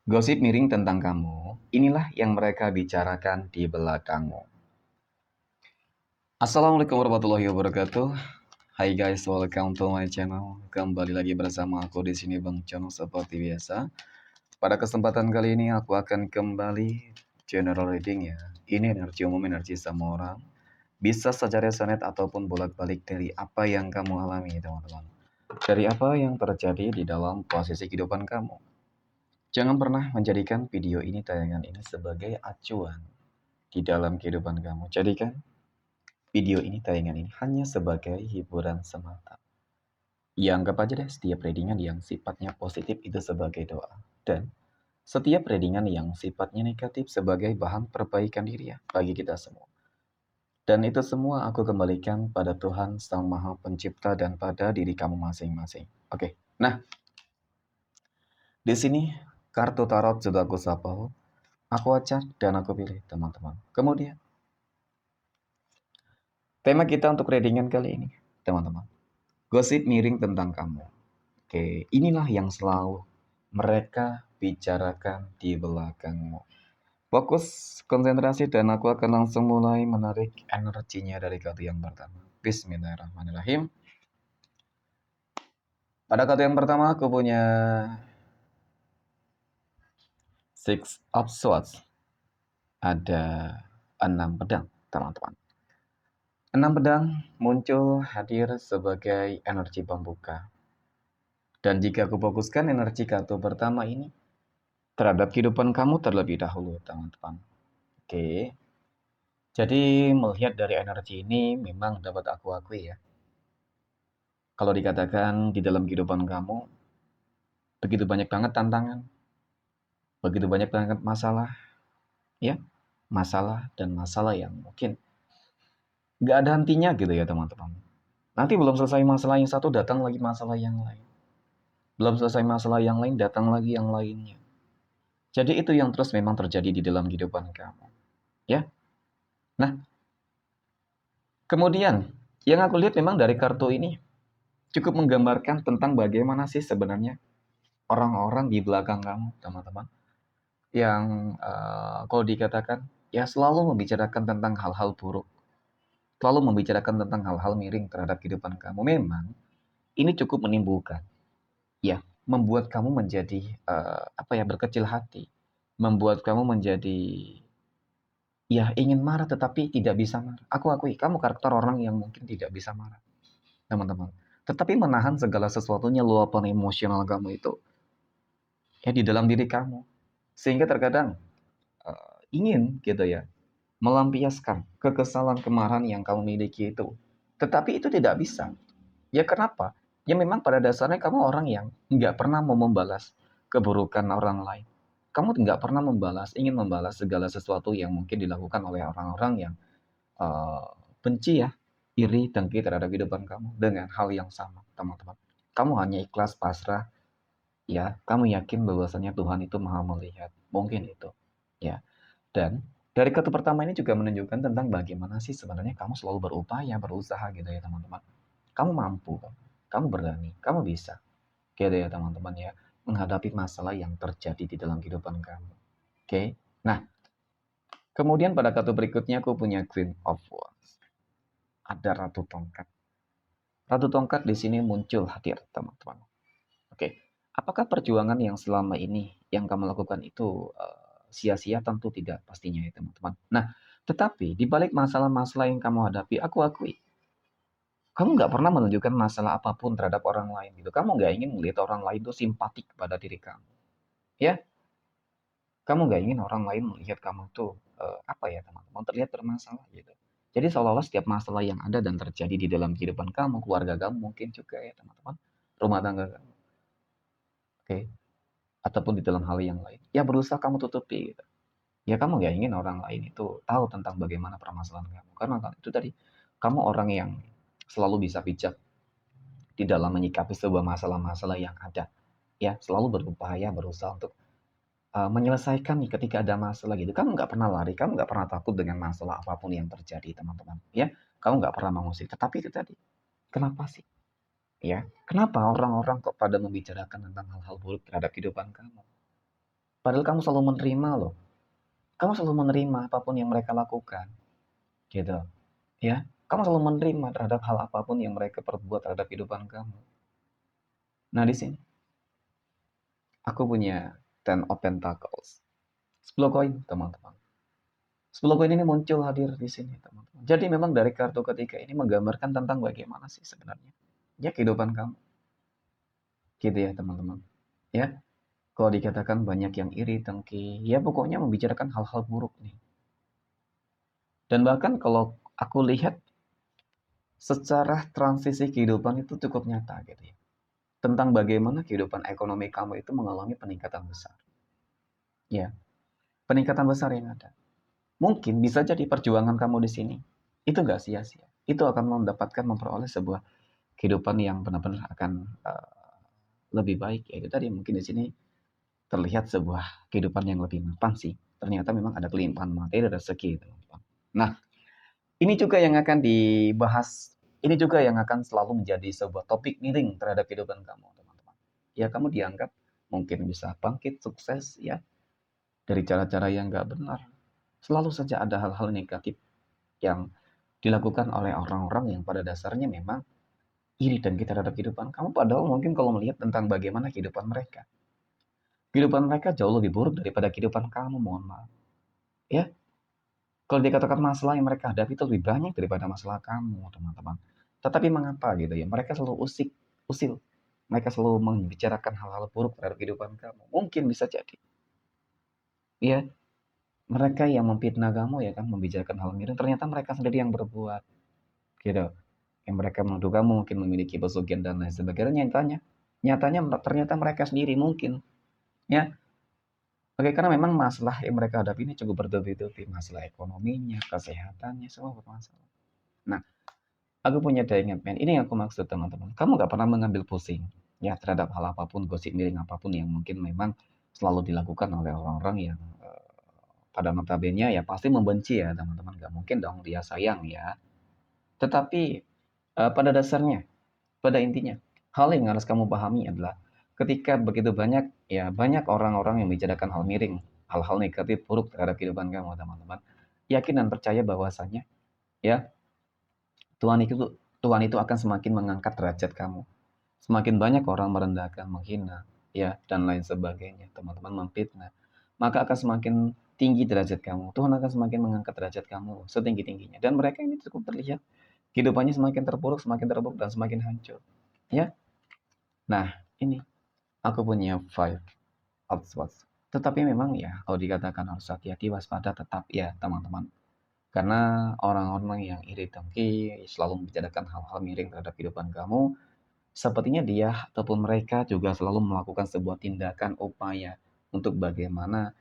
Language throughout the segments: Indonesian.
Gosip miring tentang kamu, inilah yang mereka bicarakan di belakangmu. Assalamualaikum warahmatullahi wabarakatuh. Hai guys, welcome to my channel. Kembali lagi bersama aku di sini Bang Chono seperti biasa. Pada kesempatan kali ini aku akan kembali general reading ya. Ini energi umum, energi semua orang. Bisa saja resonate ataupun bolak-balik dari apa yang kamu alami teman-teman. Dari apa yang terjadi di dalam posisi kehidupan kamu. Jangan pernah menjadikan video ini tayangan ini sebagai acuan di dalam kehidupan kamu. Jadikan video ini tayangan ini hanya sebagai hiburan semata. Ya anggap aja deh setiap readingan yang sifatnya positif itu sebagai doa. Dan setiap readingan yang sifatnya negatif sebagai bahan perbaikan diri ya bagi kita semua. Dan itu semua aku kembalikan pada Tuhan Sang Maha Pencipta dan pada diri kamu masing-masing. Oke, nah di sini kartu tarot sudah aku shuffle, aku acak dan aku pilih teman-teman. Kemudian tema kita untuk readingan kali ini, teman-teman. Gosip miring tentang kamu. Oke, inilah yang selalu mereka bicarakan di belakangmu. Fokus, konsentrasi, dan aku akan langsung mulai menarik energinya dari kartu yang pertama. Bismillahirrahmanirrahim. Pada kartu yang pertama aku punya Six of Swords. Ada 6 pedang, teman-teman. 6 pedang muncul hadir sebagai energi pembuka. Dan jika aku fokuskan energi kartu pertama ini terhadap kehidupan kamu terlebih dahulu, teman-teman. Oke. Jadi melihat dari energi ini memang dapat aku akui ya. Kalau dikatakan di dalam kehidupan kamu begitu banyak banget tantangan, begitu banyak banget masalah, ya. Masalah dan masalah yang mungkin nggak ada hentinya gitu ya, teman-teman. Nanti belum selesai masalah yang satu, datang lagi masalah yang lain. Belum selesai masalah yang lain, datang lagi yang lainnya. Jadi itu yang terus memang terjadi di dalam kehidupan kamu. Ya. Nah, kemudian yang aku lihat memang dari kartu ini cukup menggambarkan tentang bagaimana sih sebenarnya orang-orang di belakang kamu, teman-teman. Yang kalau dikatakan ya selalu membicarakan tentang hal-hal buruk. Selalu membicarakan tentang hal-hal miring terhadap kehidupan kamu. Memang ini cukup menimbulkan ya, membuat kamu menjadi berkecil hati, membuat kamu menjadi ya ingin marah tetapi tidak bisa marah. Aku akui kamu karakter orang yang mungkin tidak bisa marah, teman-teman. Tetapi menahan segala sesuatunya, luapan emosional kamu itu ya di dalam diri kamu. Sehingga terkadang ingin gitu ya melampiaskan kekesalan, kemarahan yang kamu miliki itu. Tetapi itu tidak bisa. Ya kenapa? Ya memang pada dasarnya kamu orang yang nggak pernah mau membalas keburukan orang lain. Kamu nggak pernah ingin membalas segala sesuatu yang mungkin dilakukan oleh orang-orang yang uh, benci ya, iri, dengki terhadap kehidupan kamu dengan hal yang sama, teman-teman. Kamu hanya ikhlas, pasrah, ya. Kamu yakin bahwasanya Tuhan itu maha melihat. Mungkin itu, ya. Dan dari kartu pertama ini juga menunjukkan tentang bagaimana sih sebenarnya kamu selalu berupaya, berusaha gitu ya teman-teman. Kamu mampu, kamu berani, kamu bisa gitu ya teman-teman ya, menghadapi masalah yang terjadi di dalam kehidupan kamu. Oke. Nah, kemudian pada kartu berikutnya aku punya Queen of Wands. Ada Ratu Tongkat. Ratu Tongkat di sini muncul hadir, teman-teman. Oke. Apakah perjuangan yang selama ini yang kamu lakukan itu sia-sia? Tentu tidak pastinya ya, teman-teman. Nah, tetapi di balik masalah-masalah yang kamu hadapi, aku akui kamu nggak pernah menunjukkan masalah apapun terhadap orang lain gitu. Kamu nggak ingin melihat orang lain itu simpatik kepada diri kamu. Ya, kamu nggak ingin orang lain melihat kamu tuh teman-teman terlihat bermasalah gitu. Jadi seolah-olah setiap masalah yang ada dan terjadi di dalam kehidupan kamu, keluarga kamu mungkin juga ya teman-teman, rumah tangga kamu, oke, ataupun di dalam hal yang lain, ya berusaha kamu tutupi gitu. Ya kamu nggak ingin orang lain itu tahu tentang bagaimana permasalahan kamu, karena kan itu tadi, kamu orang yang selalu bisa bijak di dalam menyikapi sebuah masalah-masalah yang ada. Ya, selalu berupaya, berusaha untuk menyelesaikan nih ketika ada masalah gitu. Kamu nggak pernah lari, kamu nggak pernah takut dengan masalah apapun yang terjadi, teman-teman. Ya, kamu nggak pernah mengusik. Tetapi itu tadi, kenapa sih? Ya, kenapa orang-orang kok pada membicarakan tentang hal-hal buruk terhadap kehidupan kamu? Padahal kamu selalu menerima loh. Kamu selalu menerima apapun yang mereka lakukan, gitu. Ya, kamu selalu menerima terhadap hal apapun yang mereka perbuat terhadap kehidupan kamu. Nah, di sini aku punya Ten of Pentacles. 10 koin, teman-teman. 10 koin ini muncul hadir di sini, teman-teman. Jadi memang dari kartu ketiga ini menggambarkan tentang bagaimana sih sebenarnya ya kehidupan kamu. Gitu ya, teman-teman. Ya, kalau dikatakan banyak yang iri, dengki, ya pokoknya membicarakan hal-hal buruk nih. Dan bahkan kalau aku lihat secara transisi kehidupan itu cukup nyata gitu ya. Tentang bagaimana kehidupan ekonomi kamu itu mengalami peningkatan besar. Ya, peningkatan besar yang ada. Mungkin bisa jadi perjuangan kamu di sini itu nggak sia-sia. Itu akan mendapatkan memperoleh sebuah kehidupan yang benar-benar akan lebih baik. Yaitu tadi mungkin di sini terlihat sebuah kehidupan yang lebih mapan sih. Ternyata memang ada kelimpahan materi dan rezeki, teman-teman. Nah, ini juga yang akan dibahas. Ini juga yang akan selalu menjadi sebuah topik miring terhadap kehidupan kamu, teman-teman. Ya, kamu dianggap mungkin bisa bangkit, sukses, ya, dari cara-cara yang nggak benar. Selalu saja ada hal-hal negatif yang dilakukan oleh orang-orang yang pada dasarnya memang iri dan kita terhadap kehidupan kamu. Padahal mungkin kalau melihat tentang bagaimana kehidupan mereka. Kehidupan mereka jauh lebih buruk daripada kehidupan kamu, mohon maaf. Ya, kalau dikatakan masalah yang mereka hadapi itu lebih banyak daripada masalah kamu, teman-teman. Tetapi mengapa gitu ya? Mereka selalu usil. Mereka selalu membicarakan hal-hal buruk terhadap kehidupan kamu. Mungkin bisa jadi. Ya, mereka yang memfitnah kamu ya kan, membicarakan hal miring. Ternyata mereka sendiri yang berbuat. Gitu. Yang mereka menuduh kamu mungkin memiliki pesugihan dan lain sebagainya. Nyatanya ternyata mereka sendiri mungkin. Ya, oke, karena memang masalah yang mereka hadapi ini cukup bertubi-tubi. Masalah ekonominya, kesehatannya, semua bermasalah. Nah, aku punya diagnose, ini yang aku maksud teman-teman. Kamu gak pernah mengambil pusing ya terhadap hal apapun, gosip miring apapun yang mungkin memang selalu dilakukan oleh orang-orang yang pada notabene ya pasti membenci ya teman-teman. Gak mungkin dong dia sayang ya. Tetapi pada dasarnya, pada intinya, hal yang harus kamu pahami adalah ketika begitu banyak ya banyak orang-orang yang membicarakan hal miring, hal-hal negatif buruk terhadap kehidupan kamu teman-teman. Yakin dan percaya bahwasanya ya Tuhan itu Tuhan itu akan semakin mengangkat derajat kamu. Semakin banyak orang merendahkan, menghina, ya, dan lain sebagainya, teman-teman memfitnah, maka akan semakin tinggi derajat kamu. Tuhan akan semakin mengangkat derajat kamu setinggi-tingginya. Dan mereka ini cukup terlihat kehidupannya semakin terpuruk dan semakin hancur. Ya. Nah, ini aku punya five of swords. Tetapi memang ya, kalau dikatakan harus hati-hati, waspada, tetap ya, teman-teman. Karena orang-orang yang iri dengki selalu membicarakan hal-hal miring terhadap kehidupan kamu, sepertinya dia ataupun mereka juga selalu melakukan sebuah tindakan upaya untuk bagaimana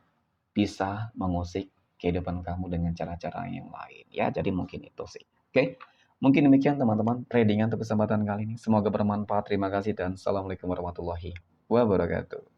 bisa mengusik kehidupan kamu dengan cara-cara yang lain. Ya, jadi mungkin itu sih. Oke, mungkin demikian teman-teman trading untuk kesempatan kali ini. Semoga bermanfaat. Terima kasih dan assalamualaikum warahmatullahi wabarakatuh.